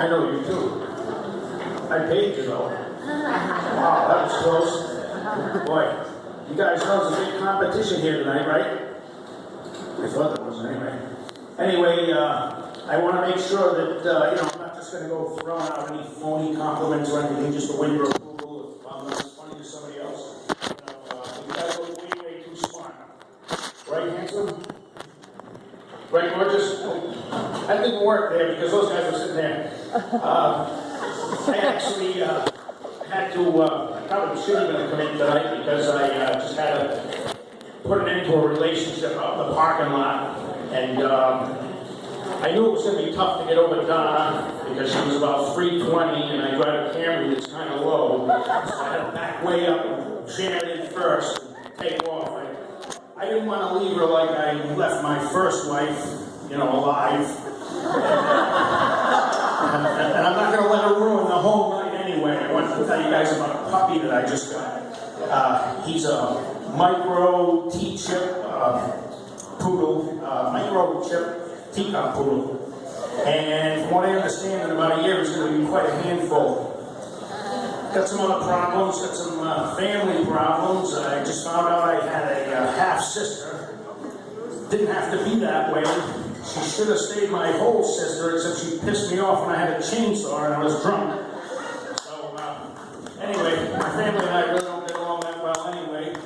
I know you too. I paid you though. Wow, that was close. Boy, you guys know there's a big competition here tonight, right? I thought there was anyway. Anyway, I want to make sure that, I'm not just going to go throwing out any phony compliments or anything just to win your approval if I'm not as funny as somebody else. You guys look way, way too smart. Right, handsome? Right, gorgeous? That didn't work there because those guys were sitting there. I actually had to, I probably shouldn't even have come in tonight because I just had to put an end to a relationship out in the parking lot. And I knew it was going to be tough to get over Donna because she was about 320 and I drive a Camry that's kind of low. So I had to back way up and jam it in first and take off. I didn't want to leave her like I left my first wife, alive. And I'm not going to let her ruin the whole night anyway. I want to tell you guys about a puppy that I just got. He's a micro T-chip poodle, micro chip teacup poodle. And from what I understand, in about a year, he's going to be quite a handful. Got some other problems, got some family problems. I just found out I had a half-sister. Didn't have to be that way. She should have stayed my whole sister, except she pissed me off when I had a chainsaw and I was drunk. So, anyway, my family and I really don't get along that well anyway.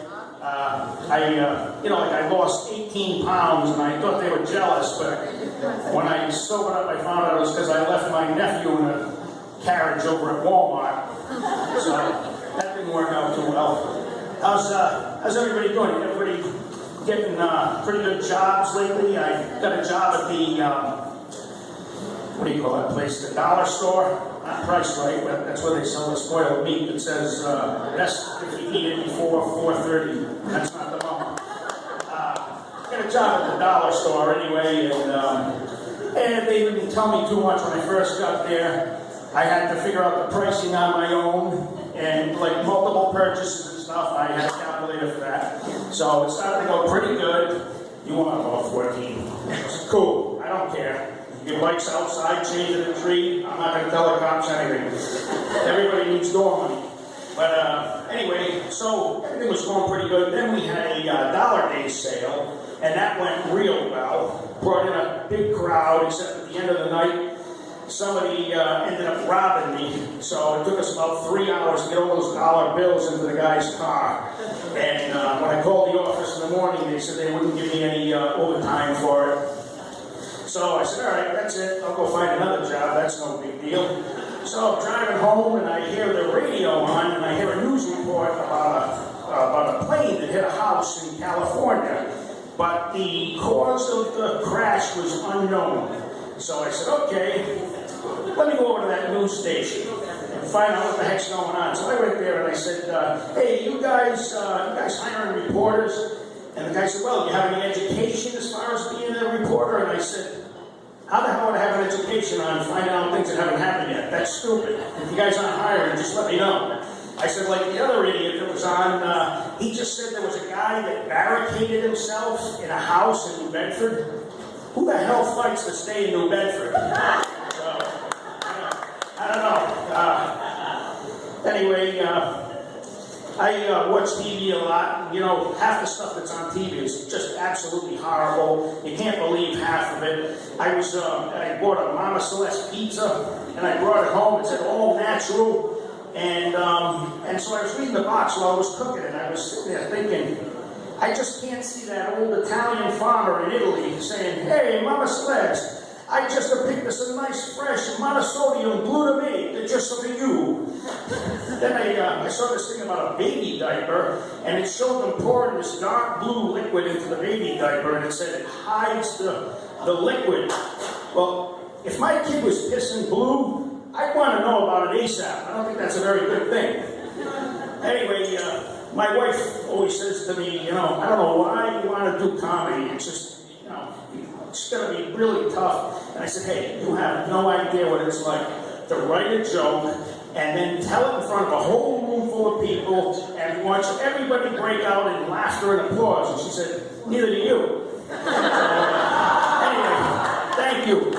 I lost 18 pounds and I thought they were jealous, but when I sobered up, I found out it was because I left my nephew in a carriage over at Walmart. So that didn't work out too well. How's everybody doing? Everybody getting pretty good jobs lately? I got a job at the, what do you call that place? The dollar store. Not Price Right, but that's where they sell the spoiled meat that says, best if you eat it before 4:30. That's not the moment. Got a job at the dollar store anyway, and they didn't tell me too much when I first got there. I had to figure out the pricing on my own, and like multiple purchases and stuff, I had a calculator for that. So it started to go pretty good. You want about 14. Cool, I don't care. Your bike's outside, changing a tree. I'm not going to tell the cops anything. Everybody needs door money. But anyway, so everything was going pretty good. Then we had a Dollar Day sale, and that went real well. Brought in a big crowd, except at the end of the night, somebody ended up robbing me. So it took us about 3 hours to get all those dollar bills into the guy's car. And when I called the office in the morning, they said they wouldn't give me any overtime for it. So I said, all right, that's it. I'll go find another job. That's no big deal. So I'm driving home, and I hear the radio on, and I hear a news report about a plane that hit a house in California. But the cause of the crash was unknown. So I said, okay, let me go over to that news station and find out what the heck's going on. So I went there, and I said, hey, you guys hiring reporters? And the guy said, well, do you have any education as far as being a reporter? And I said, how the hell would I have an education on finding out things that haven't happened yet? That's stupid. If you guys aren't hiring, just let me know. I said, like the other idiot that was on, he just said there was a guy that barricaded himself in a house in New Bedford. Who the hell fights to stay in New Bedford? So, I don't know. Anyway, I watch TV a lot. Half the stuff that's on TV is just absolutely horrible. You can't believe half of it. I bought a Mama Celeste pizza, and I brought it home. It said all natural. And so I was reading the box while I was cooking it. I was sitting there thinking, I just can't see that old Italian farmer in Italy saying, hey, Mama Celeste, I just picked us a nice, fresh monosodium glutamate just for you. Then I saw this thing about a baby diaper, and it showed them pouring this dark blue liquid into the baby diaper, and it said it hides the liquid. Well, if my kid was pissing blue, I'd want to know about it ASAP. I don't think that's a very good thing. Anyway, my wife always says to me, I don't know why you want to do comedy. It's just, it's going to be really tough. And I said, hey, you have no idea what it's like to write a joke and then tell it in front of a whole room full of people and watch everybody break out in laughter and applause. And she said, neither do you. Anyway, thank you.